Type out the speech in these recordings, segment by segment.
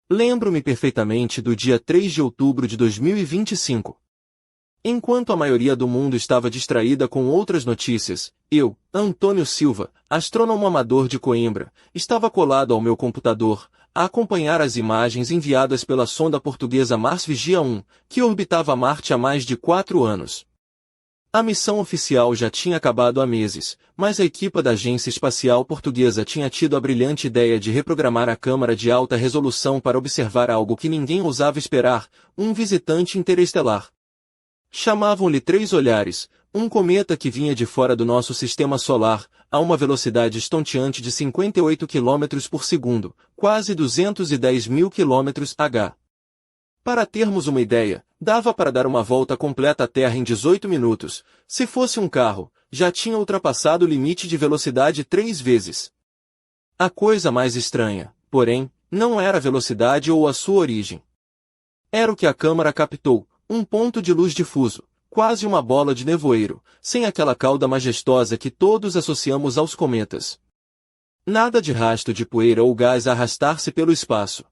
Lembro-me perfeitamente do dia 3 de outubro de 2025. Enquanto a maioria do mundo estava distraída com outras notícias, eu, Antônio Silva, astrônomo amador de Coimbra, estava colado ao meu computador, a acompanhar as imagens enviadas pela sonda portuguesa Mars Vigia 1, que orbitava Marte há mais de 4 anos. A missão oficial já tinha acabado há meses, mas a equipa da Agência Espacial Portuguesa tinha tido a brilhante ideia de reprogramar a câmara de alta resolução para observar algo que ninguém ousava esperar, um visitante interestelar. Chamavam-lhe Três Olhares, um cometa que vinha de fora do nosso sistema solar, a uma velocidade estonteante de 58 km por segundo, quase 210 mil km/h. Para termos uma ideia, dava para dar uma volta completa à Terra em 18 minutos. Se fosse um carro, já tinha ultrapassado o limite de velocidade 3 vezes. A coisa mais estranha, porém, não era a velocidade ou a sua origem. Era o que a câmara captou, um ponto de luz difuso, quase uma bola de nevoeiro, sem aquela cauda majestosa que todos associamos aos cometas. Nada de rastro de poeira ou gás a arrastar-se pelo espaço.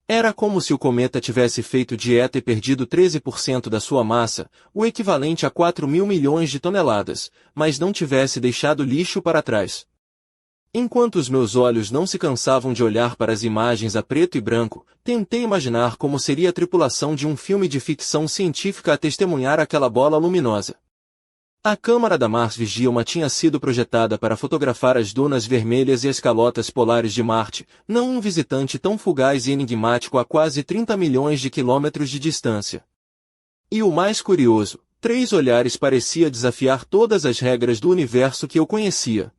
Era como se o cometa tivesse feito dieta e perdido 13% da sua massa, o equivalente a 4 mil milhões de toneladas, mas não tivesse deixado lixo para trás. Enquanto os meus olhos não se cansavam de olhar para as imagens a preto e branco, tentei imaginar como seria a tripulação de um filme de ficção científica a testemunhar aquela bola luminosa. A câmara da Mars Vigia 1 tinha sido projetada para fotografar as dunas vermelhas e as calotas polares de Marte, não um visitante tão fugaz e enigmático a quase 30 milhões de quilômetros de distância. E o mais curioso, Três Olhares parecia desafiar todas as regras do universo que eu conhecia.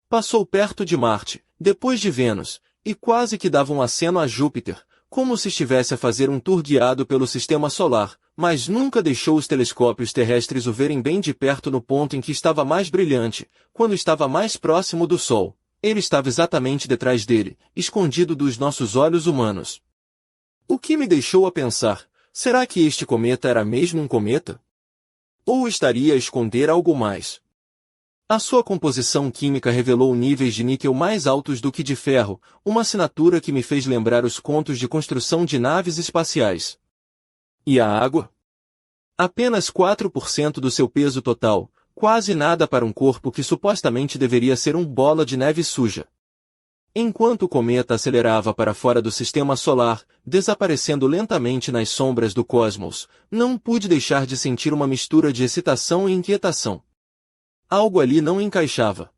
Passou perto de Marte, depois de Vênus, e quase que dava um aceno a Júpiter, como se estivesse a fazer um tour guiado pelo sistema solar, mas nunca deixou os telescópios terrestres o verem bem de perto no ponto em que estava mais brilhante, quando estava mais próximo do Sol. Ele estava exatamente detrás dele, escondido dos nossos olhos humanos. O que me deixou a pensar, será que este cometa era mesmo um cometa? Ou estaria a esconder algo mais? A sua composição química revelou níveis de níquel mais altos do que de ferro, uma assinatura que me fez lembrar os contos de construção de naves espaciais. E a água? Apenas 4% do seu peso total, quase nada para um corpo que supostamente deveria ser bola de neve suja. Enquanto o cometa acelerava para fora do sistema solar, desaparecendo lentamente nas sombras do cosmos, não pude deixar de sentir uma mistura de excitação e inquietação. Algo ali não encaixava.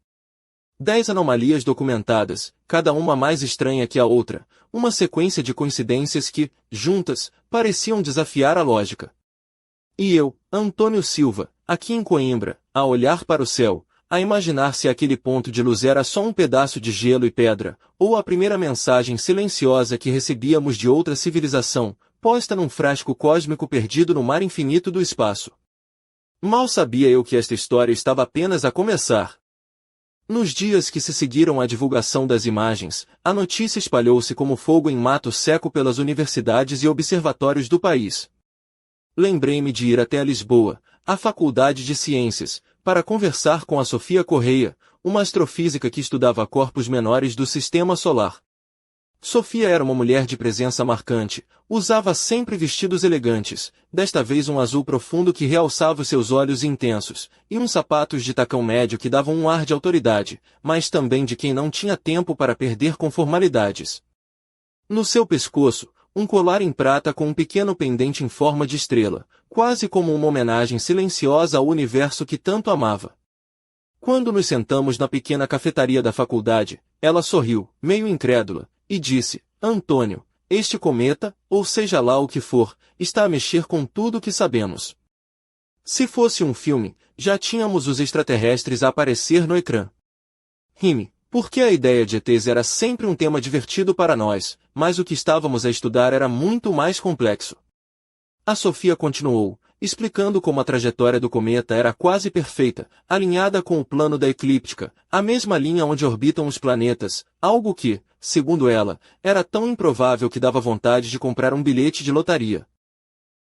10 anomalias documentadas, cada uma mais estranha que a outra, uma sequência de coincidências que, juntas, pareciam desafiar a lógica. E eu, Antônio Silva, aqui em Coimbra, a olhar para o céu, a imaginar se aquele ponto de luz era só um pedaço de gelo e pedra, ou a primeira mensagem silenciosa que recebíamos de outra civilização, posta num frasco cósmico perdido no mar infinito do espaço. Mal sabia eu que esta história estava apenas a começar. Nos dias que se seguiram à divulgação das imagens, a notícia espalhou-se como fogo em mato seco pelas universidades e observatórios do país. Lembrei-me de ir até a Lisboa, à Faculdade de Ciências, para conversar com a Sofia Correia, uma astrofísica que estudava corpos menores do Sistema Solar. Sofia era uma mulher de presença marcante, usava sempre vestidos elegantes, desta vez um azul profundo que realçava os seus olhos intensos, e uns sapatos de tacão médio que davam um ar de autoridade, mas também de quem não tinha tempo para perder com formalidades. No seu pescoço, um colar em prata com um pequeno pendente em forma de estrela, quase como uma homenagem silenciosa ao universo que tanto amava. Quando nos sentamos na pequena cafetaria da faculdade, ela sorriu, meio incrédula, e disse: Antônio, este cometa, ou seja lá o que for, está a mexer com tudo o que sabemos. Se fosse um filme, já tínhamos os extraterrestres a aparecer no ecrã. Rime, porque a ideia de ETs era sempre um tema divertido para nós, mas o que estávamos a estudar era muito mais complexo. A Sofia continuou, explicando como a trajetória do cometa era quase perfeita, alinhada com o plano da eclíptica, a mesma linha onde orbitam os planetas, algo que, segundo ela, era tão improvável que dava vontade de comprar um bilhete de lotaria.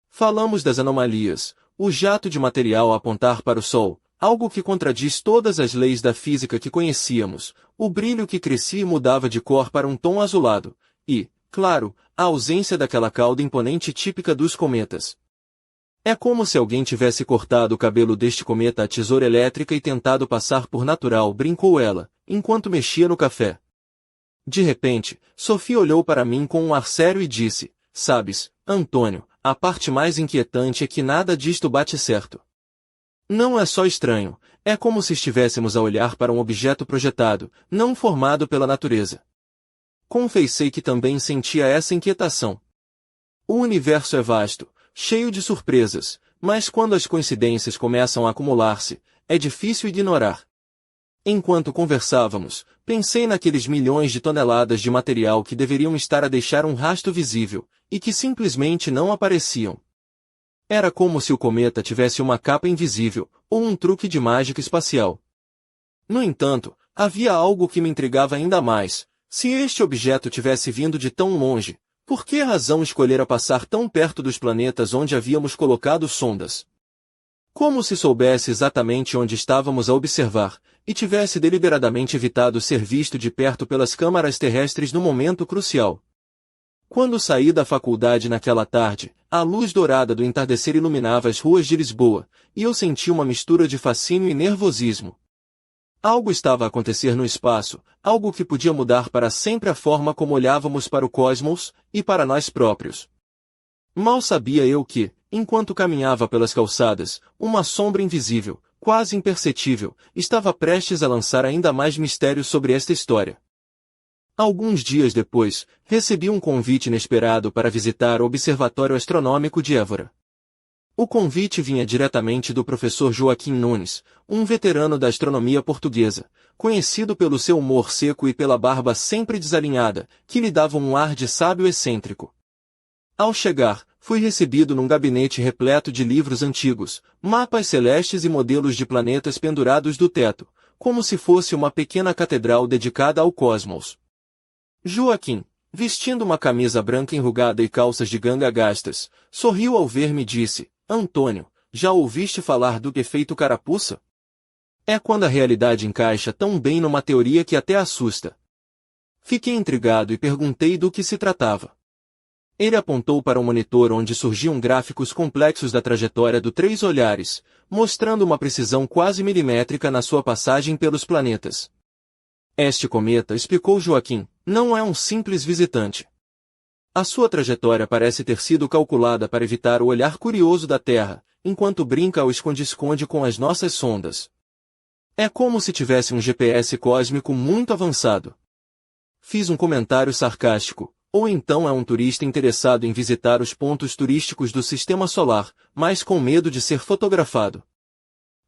Falamos das anomalias, o jato de material a apontar para o Sol, algo que contradiz todas as leis da física que conhecíamos, o brilho que crescia e mudava de cor para um tom azulado, e, claro, a ausência daquela cauda imponente típica dos cometas. É como se alguém tivesse cortado o cabelo deste cometa à tesoura elétrica e tentado passar por natural, brincou ela, enquanto mexia no café. De repente, Sophie olhou para mim com um ar sério e disse, sabes, Antônio, a parte mais inquietante é que nada disto bate certo. Não é só estranho, é como se estivéssemos a olhar para um objeto projetado, não formado pela natureza. Confessei que também sentia essa inquietação. O universo é vasto, cheio de surpresas, mas quando as coincidências começam a acumular-se, é difícil ignorar. Enquanto conversávamos, pensei naqueles milhões de toneladas de material que deveriam estar a deixar um rastro visível, e que simplesmente não apareciam. Era como se o cometa tivesse uma capa invisível, ou um truque de mágica espacial. No entanto, havia algo que me intrigava ainda mais. Se este objeto tivesse vindo de tão longe, por que razão escolhera passar tão perto dos planetas onde havíamos colocado sondas? Como se soubesse exatamente onde estávamos a observar, e tivesse deliberadamente evitado ser visto de perto pelas câmaras terrestres no momento crucial. Quando saí da faculdade naquela tarde, a luz dourada do entardecer iluminava as ruas de Lisboa, e eu senti uma mistura de fascínio e nervosismo. Algo estava a acontecer no espaço, algo que podia mudar para sempre a forma como olhávamos para o cosmos, e para nós próprios. Mal sabia eu que, enquanto caminhava pelas calçadas, uma sombra invisível, quase imperceptível, estava prestes a lançar ainda mais mistérios sobre esta história. Alguns dias depois, recebi um convite inesperado para visitar o Observatório Astronômico de Évora. O convite vinha diretamente do professor Joaquim Nunes, um veterano da astronomia portuguesa, conhecido pelo seu humor seco e pela barba sempre desalinhada, que lhe dava um ar de sábio excêntrico. Ao chegar, fui recebido num gabinete repleto de livros antigos, mapas celestes e modelos de planetas pendurados do teto, como se fosse uma pequena catedral dedicada ao cosmos. Joaquim, vestindo uma camisa branca enrugada e calças de ganga gastas, sorriu ao ver-me e disse, Antônio, já ouviste falar do efeito carapuça? É quando a realidade encaixa tão bem numa teoria que até assusta. Fiquei intrigado e perguntei do que se tratava. Ele apontou para um monitor onde surgiam gráficos complexos da trajetória do Três Olhares, mostrando uma precisão quase milimétrica na sua passagem pelos planetas. Este cometa, explicou Joaquim, não é um simples visitante. A sua trajetória parece ter sido calculada para evitar o olhar curioso da Terra, enquanto brinca ao esconde-esconde com as nossas sondas. É como se tivesse um GPS cósmico muito avançado. Fiz um comentário sarcástico, ou então é um turista interessado em visitar os pontos turísticos do Sistema Solar, mas com medo de ser fotografado.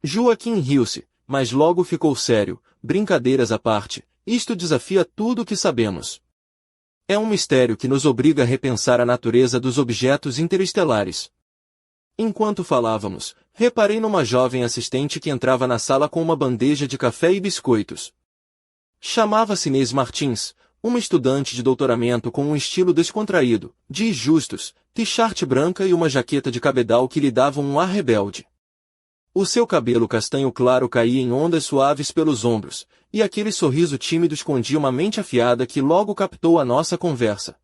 Joaquim riu-se, mas logo ficou sério, brincadeiras à parte, isto desafia tudo o que sabemos. É um mistério que nos obriga a repensar a natureza dos objetos interestelares. Enquanto falávamos, reparei numa jovem assistente que entrava na sala com uma bandeja de café e biscoitos. Chamava-se Inês Martins, uma estudante de doutoramento com um estilo descontraído, de justos, t-shirt branca e uma jaqueta de cabedal que lhe davam um ar rebelde. O seu cabelo castanho claro caía em ondas suaves pelos ombros, e aquele sorriso tímido escondia uma mente afiada que logo captou a nossa conversa.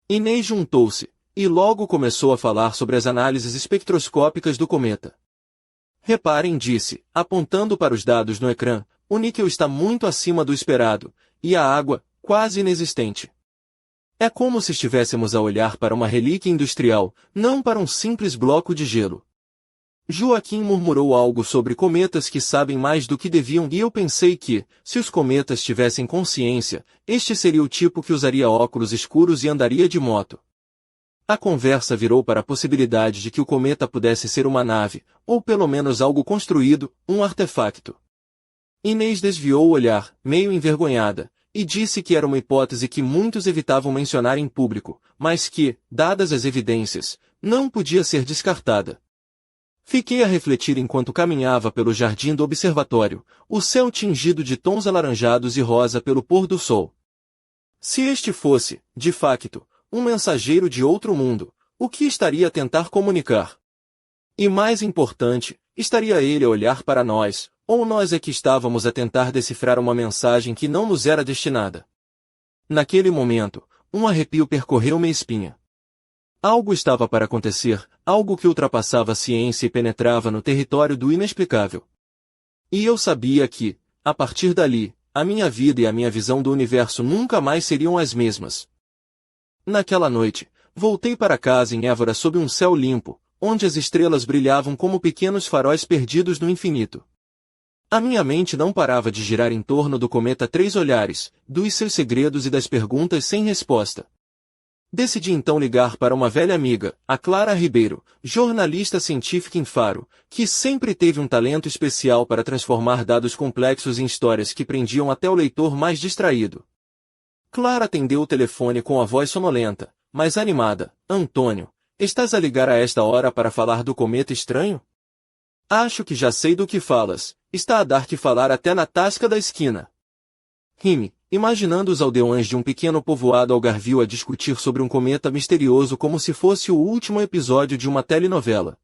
Inês juntou-se, e logo começou a falar sobre as análises espectroscópicas do cometa. Reparem, disse, apontando para os dados no ecrã, o níquel está muito acima do esperado, e a água, quase inexistente. É como se estivéssemos a olhar para uma relíquia industrial, não para um simples bloco de gelo. Joaquim murmurou algo sobre cometas que sabem mais do que deviam e eu pensei que, se os cometas tivessem consciência, este seria o tipo que usaria óculos escuros e andaria de moto. A conversa virou para a possibilidade de que o cometa pudesse ser uma nave, ou pelo menos algo construído, um artefacto. Inês desviou o olhar, meio envergonhada, e disse que era uma hipótese que muitos evitavam mencionar em público, mas que, dadas as evidências, não podia ser descartada. Fiquei a refletir enquanto caminhava pelo jardim do observatório, o céu tingido de tons alaranjados e rosa pelo pôr do sol. Se este fosse, de facto, um mensageiro de outro mundo, o que estaria a tentar comunicar? E mais importante, estaria ele a olhar para nós, ou nós é que estávamos a tentar decifrar uma mensagem que não nos era destinada? Naquele momento, um arrepio percorreu minha espinha. Algo estava para acontecer, algo que ultrapassava a ciência e penetrava no território do inexplicável. E eu sabia que, a partir dali, a minha vida e a minha visão do universo nunca mais seriam as mesmas. Naquela noite, voltei para casa em Évora sob um céu limpo, onde as estrelas brilhavam como pequenos faróis perdidos no infinito. A minha mente não parava de girar em torno do cometa Três Olhares, dos seus segredos e das perguntas sem resposta. Decidi então ligar para uma velha amiga, a Clara Ribeiro, jornalista científica em Faro, que sempre teve um talento especial para transformar dados complexos em histórias que prendiam até o leitor mais distraído. Clara atendeu o telefone com a voz sonolenta, mas animada. Antônio, estás a ligar a esta hora para falar do cometa estranho? Acho que já sei do que falas, está a dar que falar até na tasca da esquina. Rime, imaginando os aldeões de um pequeno povoado algarvio a discutir sobre um cometa misterioso como se fosse o último episódio de uma telenovela.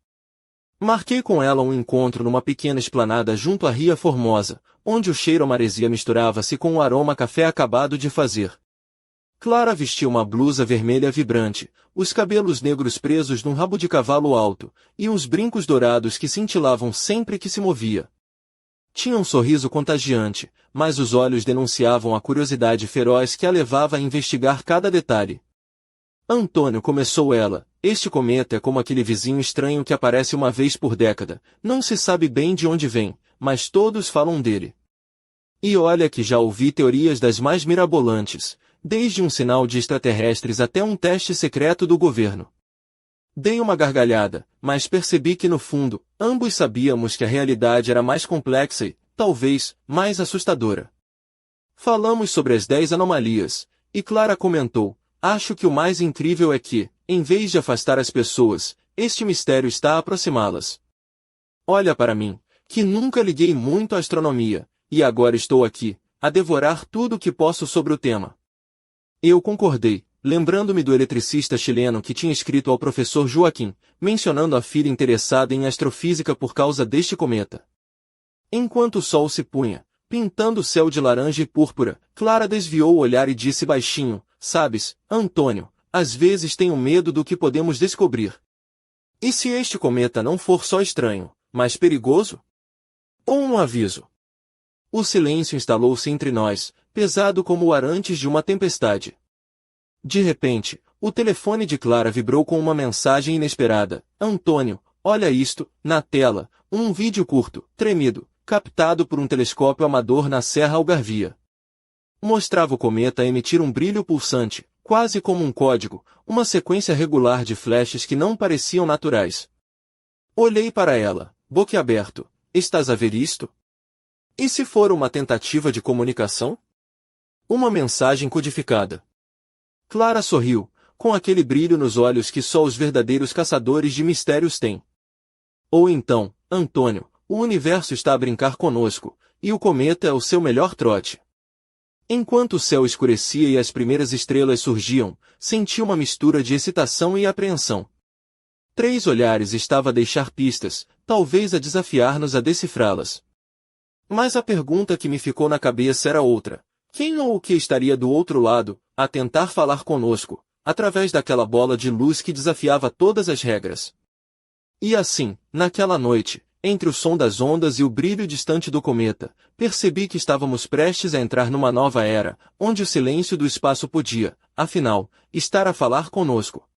Marquei com ela um encontro numa pequena esplanada junto à Ria Formosa, onde o cheiro a maresia misturava-se com o aroma café acabado de fazer. Clara vestia uma blusa vermelha vibrante, os cabelos negros presos num rabo de cavalo alto, e uns brincos dourados que cintilavam sempre que se movia. Tinha um sorriso contagiante, mas os olhos denunciavam a curiosidade feroz que a levava a investigar cada detalhe. Antônio, começou ela, este cometa é como aquele vizinho estranho que aparece uma vez por década, não se sabe bem de onde vem, mas todos falam dele. E olha que já ouvi teorias das mais mirabolantes, desde um sinal de extraterrestres até um teste secreto do governo. Dei uma gargalhada, mas percebi que no fundo, ambos sabíamos que a realidade era mais complexa e, talvez, mais assustadora. Falamos sobre as 10 anomalias, e Clara comentou, acho que o mais incrível é que, em vez de afastar as pessoas, este mistério está a aproximá-las. Olha para mim, que nunca liguei muito à astronomia, e agora estou aqui, a devorar tudo o que posso sobre o tema. Eu concordei, lembrando-me do eletricista chileno que tinha escrito ao professor Joaquim, mencionando a filha interessada em astrofísica por causa deste cometa. Enquanto o sol se punha, pintando o céu de laranja e púrpura, Clara desviou o olhar e disse baixinho, sabes, Antônio, às vezes tenho medo do que podemos descobrir. E se este cometa não for só estranho, mas perigoso? Ou um aviso? O silêncio instalou-se entre nós, pesado como o ar antes de uma tempestade. De repente, o telefone de Clara vibrou com uma mensagem inesperada. Antônio, olha isto, na tela, um vídeo curto, tremido, captado por um telescópio amador na Serra Algarvia. Mostrava o cometa a emitir um brilho pulsante, quase como um código, uma sequência regular de flashes que não pareciam naturais. Olhei para ela, boquiaberto. Estás a ver isto? E se for uma tentativa de comunicação? Uma mensagem codificada. Clara sorriu, com aquele brilho nos olhos que só os verdadeiros caçadores de mistérios têm. Ou então, Antônio, o universo está a brincar conosco, e o cometa é o seu melhor trote. Enquanto o céu escurecia e as primeiras estrelas surgiam, senti uma mistura de excitação e apreensão. Três Olhares estava a deixar pistas, talvez a desafiar-nos a decifrá-las. Mas a pergunta que me ficou na cabeça era outra. Quem ou o que estaria do outro lado, a tentar falar conosco, através daquela bola de luz que desafiava todas as regras? E assim, naquela noite, entre o som das ondas e o brilho distante do cometa, percebi que estávamos prestes a entrar numa nova era, onde o silêncio do espaço podia, afinal, estar a falar conosco.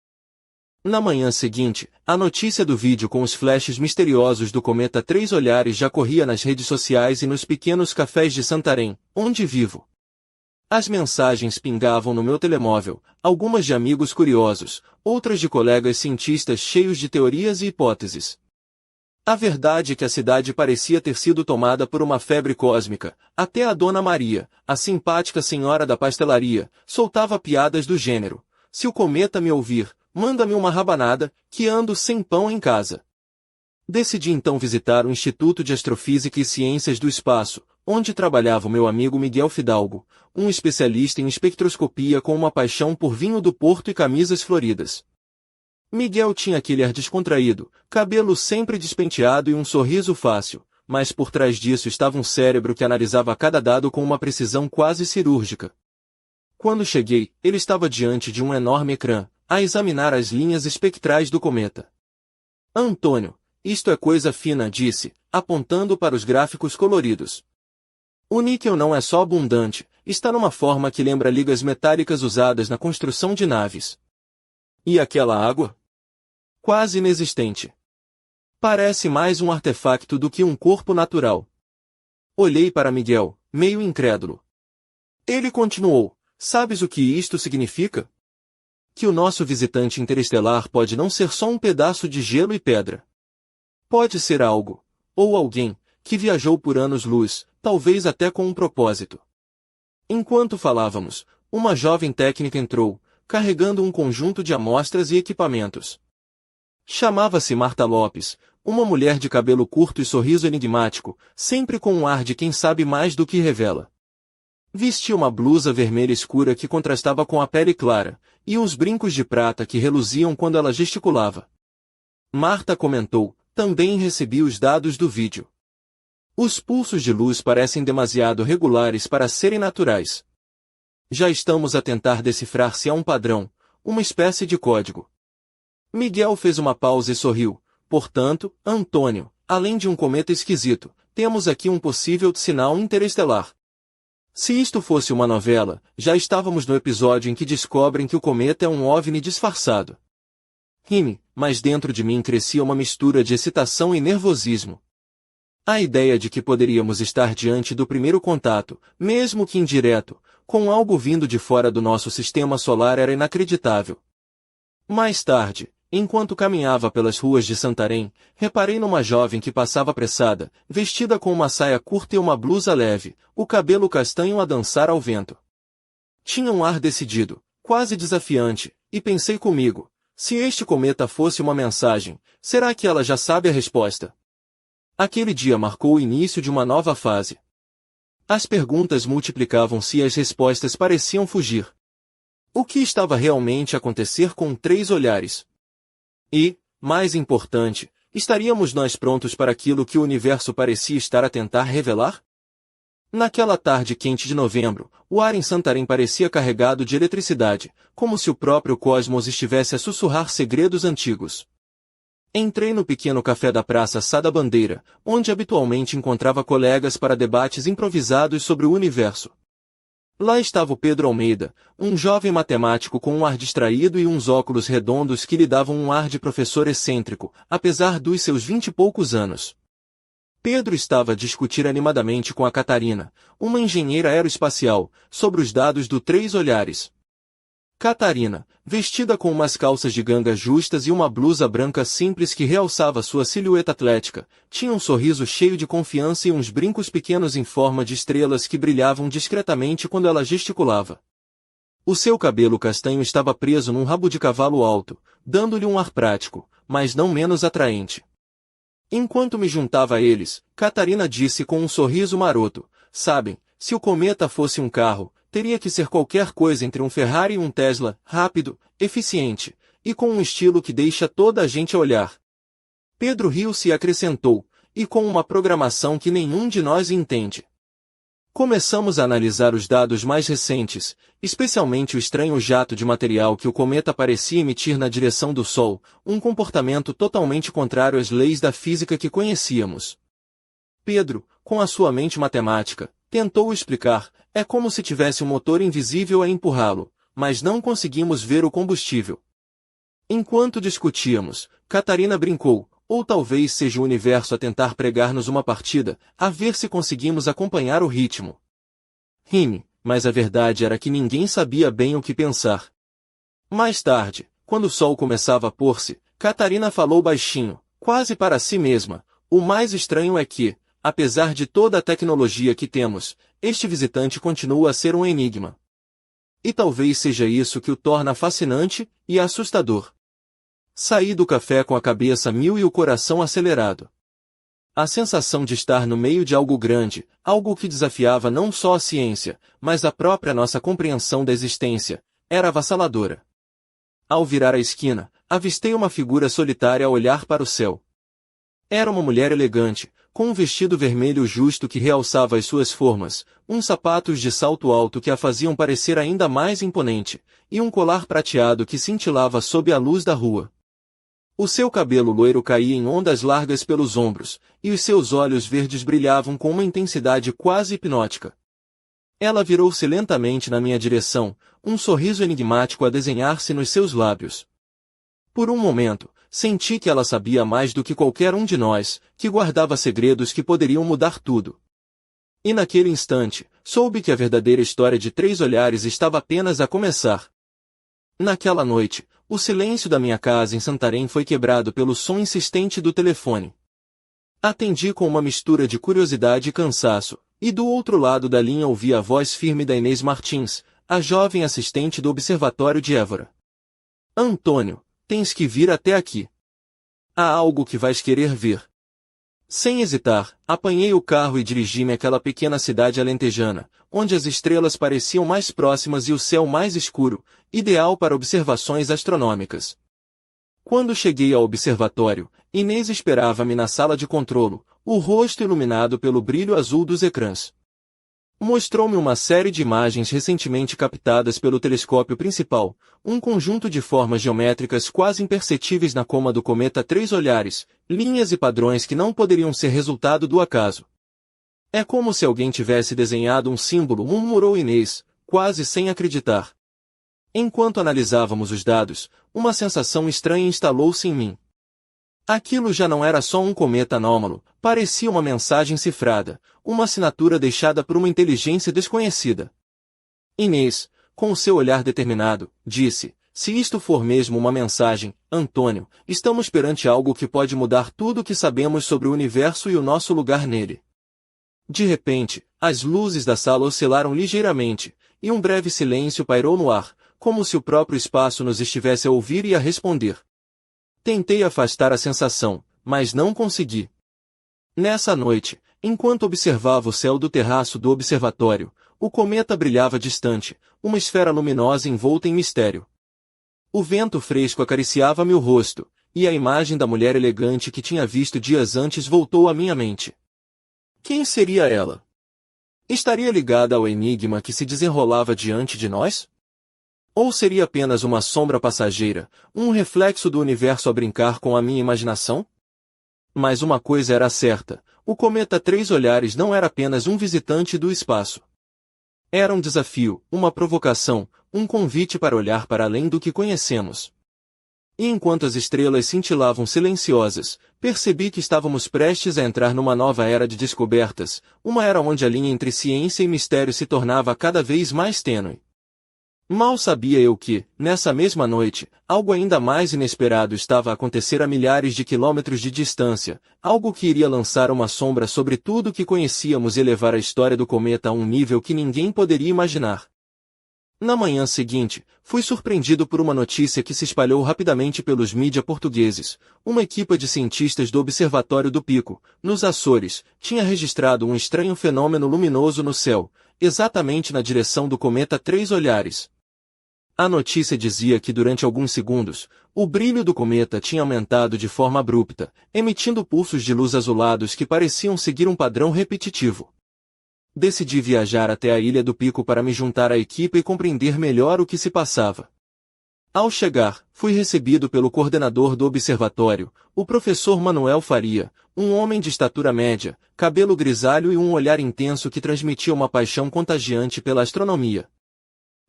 Na manhã seguinte, a notícia do vídeo com os flashes misteriosos do cometa Três Olhares já corria nas redes sociais e nos pequenos cafés de Santarém, onde vivo. As mensagens pingavam no meu telemóvel, algumas de amigos curiosos, outras de colegas cientistas cheios de teorias e hipóteses. A verdade é que a cidade parecia ter sido tomada por uma febre cósmica, até a Dona Maria, a simpática senhora da pastelaria, soltava piadas do gênero, se o cometa me ouvir, manda-me uma rabanada, que ando sem pão em casa. Decidi então visitar o Instituto de Astrofísica e Ciências do Espaço, onde trabalhava o meu amigo Miguel Fidalgo, um especialista em espectroscopia com uma paixão por vinho do Porto e camisas floridas. Miguel tinha aquele ar descontraído, cabelo sempre despenteado e um sorriso fácil, mas por trás disso estava um cérebro que analisava cada dado com uma precisão quase cirúrgica. Quando cheguei, ele estava diante de um enorme ecrã, a examinar as linhas espectrais do cometa. Antônio, isto é coisa fina, disse, apontando para os gráficos coloridos. O níquel não é só abundante, está numa forma que lembra ligas metálicas usadas na construção de naves. E aquela água? Quase inexistente. Parece mais um artefacto do que um corpo natural. Olhei para Miguel, meio incrédulo. Ele continuou, sabes o que isto significa? Que o nosso visitante interestelar pode não ser só um pedaço de gelo e pedra. Pode ser algo, ou alguém, que viajou por anos-luz, talvez até com um propósito. Enquanto falávamos, uma jovem técnica entrou, carregando um conjunto de amostras e equipamentos. Chamava-se Marta Lopes, uma mulher de cabelo curto e sorriso enigmático, sempre com um ar de quem sabe mais do que revela. Vestia uma blusa vermelha escura que contrastava com a pele clara, e uns brincos de prata que reluziam quando ela gesticulava. Marta comentou, também recebi os dados do vídeo. Os pulsos de luz parecem demasiado regulares para serem naturais. Já estamos a tentar decifrar se há um padrão, uma espécie de código. Miguel fez uma pausa e sorriu. Portanto, Antônio, além de um cometa esquisito, temos aqui um possível sinal interestelar. Se isto fosse uma novela, já estávamos no episódio em que descobrem que o cometa é um OVNI disfarçado. Ri-me, mas dentro de mim crescia uma mistura de excitação e nervosismo. A ideia de que poderíamos estar diante do primeiro contato, mesmo que indireto, com algo vindo de fora do nosso sistema solar era inacreditável. Mais tarde, enquanto caminhava pelas ruas de Santarém, reparei numa jovem que passava apressada, vestida com uma saia curta e uma blusa leve, o cabelo castanho a dançar ao vento. Tinha um ar decidido, quase desafiante, e pensei comigo, se este cometa fosse uma mensagem, será que ela já sabe a resposta? Aquele dia marcou o início de uma nova fase. As perguntas multiplicavam-se e as respostas pareciam fugir. O que estava realmente a acontecer com 3 olhares? E, mais importante, estaríamos nós prontos para aquilo que o universo parecia estar a tentar revelar? Naquela tarde quente de novembro, o ar em Santarém parecia carregado de eletricidade, como se o próprio cosmos estivesse a sussurrar segredos antigos. Entrei no pequeno café da Praça Sá da Bandeira, onde habitualmente encontrava colegas para debates improvisados sobre o universo. Lá estava o Pedro Almeida, um jovem matemático com um ar distraído e uns óculos redondos que lhe davam um ar de professor excêntrico, apesar dos seus 20 e poucos anos. Pedro estava a discutir animadamente com a Catarina, uma engenheira aeroespacial, sobre os dados do 3 olhares. Catarina, vestida com umas calças de ganga justas e uma blusa branca simples que realçava sua silhueta atlética, tinha um sorriso cheio de confiança e uns brincos pequenos em forma de estrelas que brilhavam discretamente quando ela gesticulava. O seu cabelo castanho estava preso num rabo de cavalo alto, dando-lhe um ar prático, mas não menos atraente. Enquanto me juntava a eles, Catarina disse com um sorriso maroto, sabem, se o cometa fosse um carro, teria que ser qualquer coisa entre um Ferrari e um Tesla, rápido, eficiente, e com um estilo que deixa toda a gente a olhar. Pedro riu-se e acrescentou, e com uma programação que nenhum de nós entende. Começamos a analisar os dados mais recentes, especialmente o estranho jato de material que o cometa parecia emitir na direção do Sol, um comportamento totalmente contrário às leis da física que conhecíamos. Pedro, com a sua mente matemática, tentou explicar, é como se tivesse um motor invisível a empurrá-lo, mas não conseguimos ver o combustível. Enquanto discutíamos, Catarina brincou, ou talvez seja o universo a tentar pregar-nos uma partida, a ver se conseguimos acompanhar o ritmo. Ri-me, mas a verdade era que ninguém sabia bem o que pensar. Mais tarde, quando o sol começava a pôr-se, Catarina falou baixinho, quase para si mesma, o mais estranho é que, apesar de toda a tecnologia que temos, este visitante continua a ser um enigma. E talvez seja isso que o torna fascinante e assustador. Saí do café com a cabeça a mil e o coração acelerado. A sensação de estar no meio de algo grande, algo que desafiava não só a ciência, mas a própria nossa compreensão da existência, era avassaladora. Ao virar a esquina, avistei uma figura solitária a olhar para o céu. Era uma mulher elegante, com um vestido vermelho justo que realçava as suas formas, uns sapatos de salto alto que a faziam parecer ainda mais imponente, e um colar prateado que cintilava sob a luz da rua. O seu cabelo loiro caía em ondas largas pelos ombros, e os seus olhos verdes brilhavam com uma intensidade quase hipnótica. Ela virou-se lentamente na minha direção, um sorriso enigmático a desenhar-se nos seus lábios. Por um momento, senti que ela sabia mais do que qualquer um de nós, que guardava segredos que poderiam mudar tudo. E naquele instante, soube que a verdadeira história de Três Olhares estava apenas a começar. Naquela noite, o silêncio da minha casa em Santarém foi quebrado pelo som insistente do telefone. Atendi com uma mistura de curiosidade e cansaço, e do outro lado da linha ouvi a voz firme da Inês Martins, a jovem assistente do Observatório de Évora. Antônio, tens que vir até aqui. Há algo que vais querer ver. Sem hesitar, apanhei o carro e dirigi-me àquela pequena cidade alentejana, onde as estrelas pareciam mais próximas e o céu mais escuro, ideal para observações astronômicas. Quando cheguei ao observatório, Inês esperava-me na sala de controlo, o rosto iluminado pelo brilho azul dos ecrãs. Mostrou-me uma série de imagens recentemente captadas pelo telescópio principal, um conjunto de formas geométricas quase imperceptíveis na coma do cometa Três Olhares, linhas e padrões que não poderiam ser resultado do acaso. É como se alguém tivesse desenhado um símbolo, murmurou Inês, quase sem acreditar. Enquanto analisávamos os dados, uma sensação estranha instalou-se em mim. Aquilo já não era só um cometa anômalo, parecia uma mensagem cifrada, uma assinatura deixada por uma inteligência desconhecida. Inês, com o seu olhar determinado, disse, se isto for mesmo uma mensagem, Antônio, estamos perante algo que pode mudar tudo o que sabemos sobre o universo e o nosso lugar nele. De repente, as luzes da sala oscilaram ligeiramente, e um breve silêncio pairou no ar, como se o próprio espaço nos estivesse a ouvir e a responder. Tentei afastar a sensação, mas não consegui. Nessa noite, enquanto observava o céu do terraço do observatório, o cometa brilhava distante, uma esfera luminosa envolta em mistério. O vento fresco acariciava-me o rosto, e a imagem da mulher elegante que tinha visto dias antes voltou à minha mente. Quem seria ela? Estaria ligada ao enigma que se desenrolava diante de nós? Ou seria apenas uma sombra passageira, um reflexo do universo a brincar com a minha imaginação? Mas uma coisa era certa, o cometa Três Olhares não era apenas um visitante do espaço. Era um desafio, uma provocação, um convite para olhar para além do que conhecemos. E enquanto as estrelas cintilavam silenciosas, percebi que estávamos prestes a entrar numa nova era de descobertas, uma era onde a linha entre ciência e mistério se tornava cada vez mais tênue. Mal sabia eu que, nessa mesma noite, algo ainda mais inesperado estava a acontecer a milhares de quilômetros de distância, algo que iria lançar uma sombra sobre tudo o que conhecíamos e elevar a história do cometa a um nível que ninguém poderia imaginar. Na manhã seguinte, fui surpreendido por uma notícia que se espalhou rapidamente pelos mídia portugueses. Uma equipa de cientistas do Observatório do Pico, nos Açores, tinha registrado um estranho fenômeno luminoso no céu, exatamente na direção do cometa Três Olhares. A notícia dizia que durante alguns segundos, o brilho do cometa tinha aumentado de forma abrupta, emitindo pulsos de luz azulados que pareciam seguir um padrão repetitivo. Decidi viajar até a Ilha do Pico para me juntar à equipe e compreender melhor o que se passava. Ao chegar, fui recebido pelo coordenador do observatório, o professor Manuel Faria, um homem de estatura média, cabelo grisalho e um olhar intenso que transmitia uma paixão contagiante pela astronomia.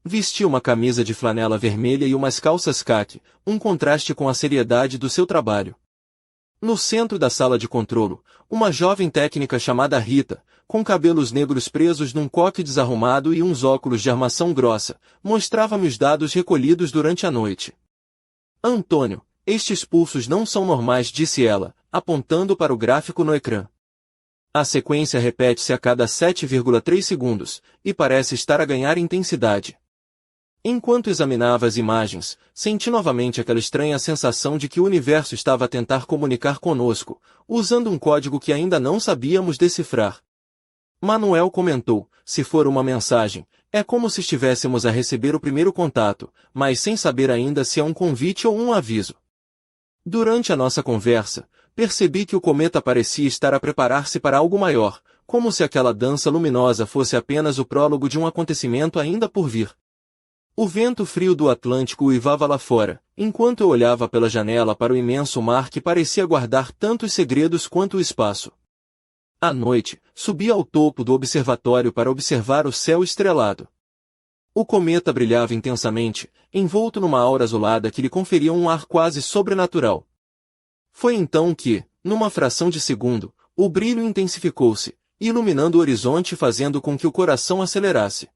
Vestia uma camisa de flanela vermelha e umas calças caqui, um contraste com a seriedade do seu trabalho. No centro da sala de controlo, uma jovem técnica chamada Rita, com cabelos negros presos num coque desarrumado e uns óculos de armação grossa, mostrava-me os dados recolhidos durante a noite. Antônio, estes pulsos não são normais, disse ela, apontando para o gráfico no ecrã. A sequência repete-se a cada 7,3 segundos, e parece estar a ganhar intensidade. Enquanto examinava as imagens, senti novamente aquela estranha sensação de que o universo estava a tentar comunicar conosco, usando um código que ainda não sabíamos decifrar. Manuel comentou, se for uma mensagem, é como se estivéssemos a receber o primeiro contato, mas sem saber ainda se é um convite ou um aviso. Durante a nossa conversa, percebi que o cometa parecia estar a preparar-se para algo maior, como se aquela dança luminosa fosse apenas o prólogo de um acontecimento ainda por vir. O vento frio do Atlântico uivava lá fora, enquanto eu olhava pela janela para o imenso mar que parecia guardar tantos segredos quanto o espaço. À noite, subi ao topo do observatório para observar o céu estrelado. O cometa brilhava intensamente, envolto numa aura azulada que lhe conferia um ar quase sobrenatural. Foi então que, numa fração de segundo, o brilho intensificou-se, iluminando o horizonte e fazendo com que o coração acelerasse.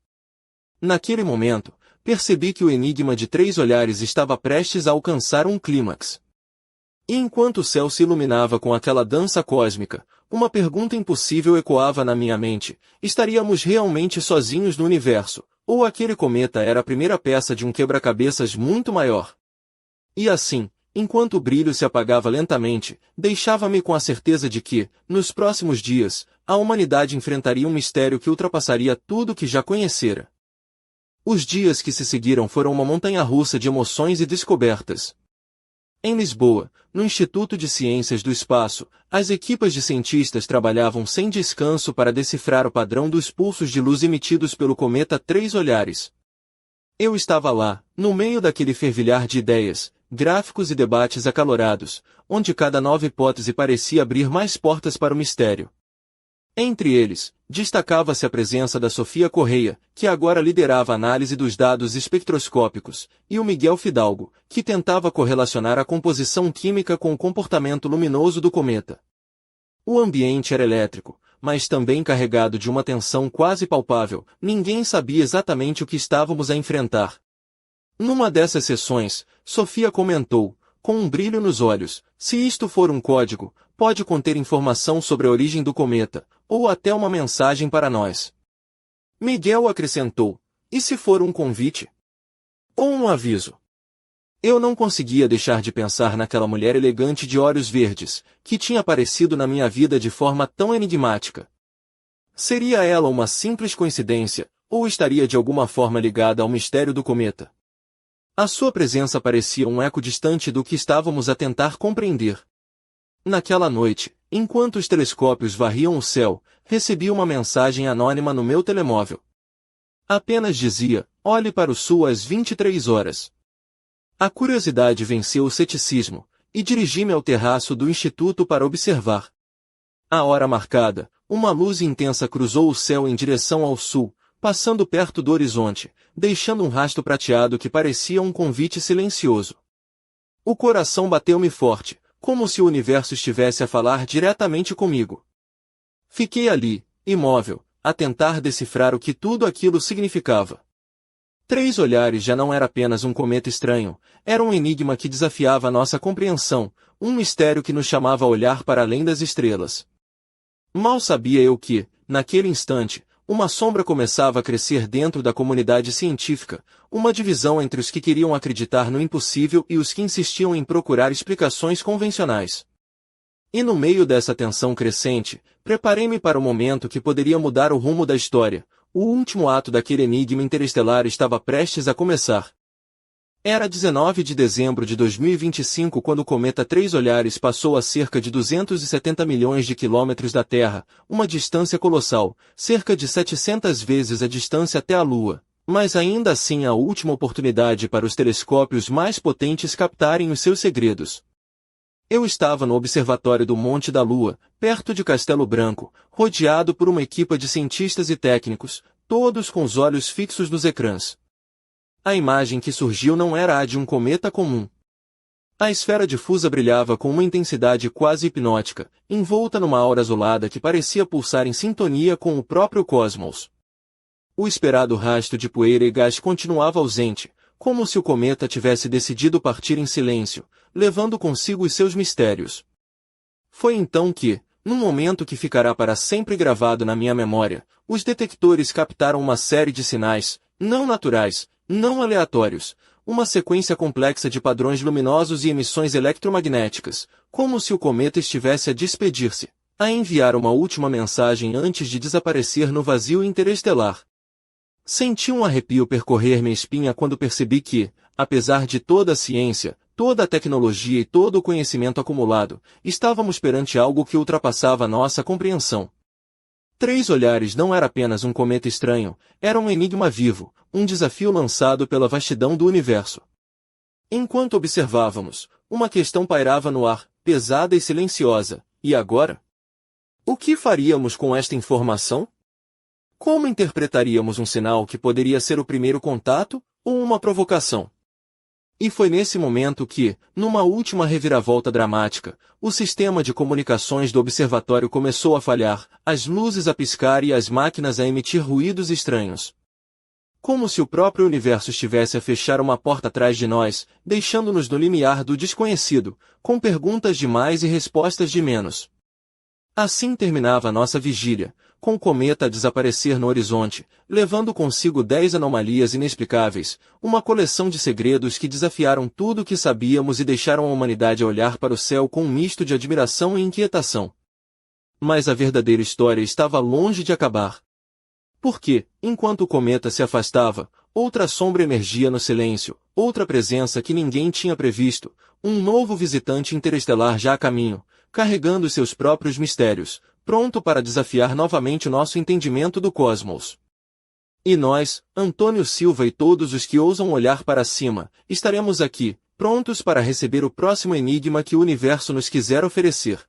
Naquele momento, percebi que o enigma de 3 olhares estava prestes a alcançar um clímax. E enquanto o céu se iluminava com aquela dança cósmica, uma pergunta impossível ecoava na minha mente: estaríamos realmente sozinhos no universo, ou aquele cometa era a primeira peça de um quebra-cabeças muito maior? E assim, enquanto o brilho se apagava lentamente, deixava-me com a certeza de que, nos próximos dias, a humanidade enfrentaria um mistério que ultrapassaria tudo o que já conhecera. Os dias que se seguiram foram uma montanha-russa de emoções e descobertas. Em Lisboa, no Instituto de Ciências do Espaço, as equipas de cientistas trabalhavam sem descanso para decifrar o padrão dos pulsos de luz emitidos pelo cometa 3 Olhares. Eu estava lá, no meio daquele fervilhar de ideias, gráficos e debates acalorados, onde cada nova hipótese parecia abrir mais portas para o mistério. Entre eles, destacava-se a presença da Sofia Correia, que agora liderava a análise dos dados espectroscópicos, e o Miguel Fidalgo, que tentava correlacionar a composição química com o comportamento luminoso do cometa. O ambiente era elétrico, mas também carregado de uma tensão quase palpável. Ninguém sabia exatamente o que estávamos a enfrentar. Numa dessas sessões, Sofia comentou, com um brilho nos olhos: se isto for um código, pode conter informação sobre a origem do cometa, ou até uma mensagem para nós. Miguel acrescentou: e se for um convite? Ou um aviso? Eu não conseguia deixar de pensar naquela mulher elegante de olhos verdes, que tinha aparecido na minha vida de forma tão enigmática. Seria ela uma simples coincidência, ou estaria de alguma forma ligada ao mistério do cometa? A sua presença parecia um eco distante do que estávamos a tentar compreender. Naquela noite, enquanto os telescópios varriam o céu, recebi uma mensagem anônima no meu telemóvel. Apenas dizia: olhe para o sul às 23 horas. A curiosidade venceu o ceticismo, e dirigi-me ao terraço do Instituto para observar. À hora marcada, uma luz intensa cruzou o céu em direção ao sul, passando perto do horizonte, deixando um rastro prateado que parecia um convite silencioso. O coração bateu-me forte, como se o universo estivesse a falar diretamente comigo. Fiquei ali, imóvel, a tentar decifrar o que tudo aquilo significava. 3 Olhares já não era apenas um cometa estranho, era um enigma que desafiava a nossa compreensão, um mistério que nos chamava a olhar para além das estrelas. Mal sabia eu que, naquele instante, uma sombra começava a crescer dentro da comunidade científica, uma divisão entre os que queriam acreditar no impossível e os que insistiam em procurar explicações convencionais. E no meio dessa tensão crescente, preparei-me para o momento que poderia mudar o rumo da história. O último ato daquele enigma interestelar estava prestes a começar. Era 19 de dezembro de 2025 quando o cometa 3 Olhares passou a cerca de 270 milhões de quilômetros da Terra, uma distância colossal, cerca de 700 vezes a distância até a Lua, mas ainda assim a última oportunidade para os telescópios mais potentes captarem os seus segredos. Eu estava no observatório do Monte da Lua, perto de Castelo Branco, rodeado por uma equipa de cientistas e técnicos, todos com os olhos fixos nos ecrãs. A imagem que surgiu não era a de um cometa comum. A esfera difusa brilhava com uma intensidade quase hipnótica, envolta numa aura azulada que parecia pulsar em sintonia com o próprio cosmos. O esperado rastro de poeira e gás continuava ausente, como se o cometa tivesse decidido partir em silêncio, levando consigo os seus mistérios. Foi então que, num momento que ficará para sempre gravado na minha memória, os detectores captaram uma série de sinais, não naturais, não aleatórios, uma sequência complexa de padrões luminosos e emissões eletromagnéticas, como se o cometa estivesse a despedir-se, a enviar uma última mensagem antes de desaparecer no vazio interestelar. Senti um arrepio percorrer minha espinha quando percebi que, apesar de toda a ciência, toda a tecnologia e todo o conhecimento acumulado, estávamos perante algo que ultrapassava nossa compreensão. Três Olhares não era apenas um cometa estranho, era um enigma vivo, um desafio lançado pela vastidão do universo. Enquanto observávamos, uma questão pairava no ar, pesada e silenciosa. E agora? O que faríamos com esta informação? Como interpretaríamos um sinal que poderia ser o primeiro contato, ou uma provocação? E foi nesse momento que, numa última reviravolta dramática, o sistema de comunicações do observatório começou a falhar, as luzes a piscar e as máquinas a emitir ruídos estranhos. Como se o próprio universo estivesse a fechar uma porta atrás de nós, deixando-nos no limiar do desconhecido, com perguntas de mais e respostas de menos. Assim terminava nossa vigília, com o cometa a desaparecer no horizonte, levando consigo 10 anomalias inexplicáveis, uma coleção de segredos que desafiaram tudo o que sabíamos e deixaram a humanidade a olhar para o céu com um misto de admiração e inquietação. Mas a verdadeira história estava longe de acabar. Porque, enquanto o cometa se afastava, outra sombra emergia no silêncio, outra presença que ninguém tinha previsto, um novo visitante interestelar já a caminho, carregando seus próprios mistérios, pronto para desafiar novamente o nosso entendimento do cosmos. E nós, Antônio Silva e todos os que ousam olhar para cima, estaremos aqui, prontos para receber o próximo enigma que o universo nos quiser oferecer.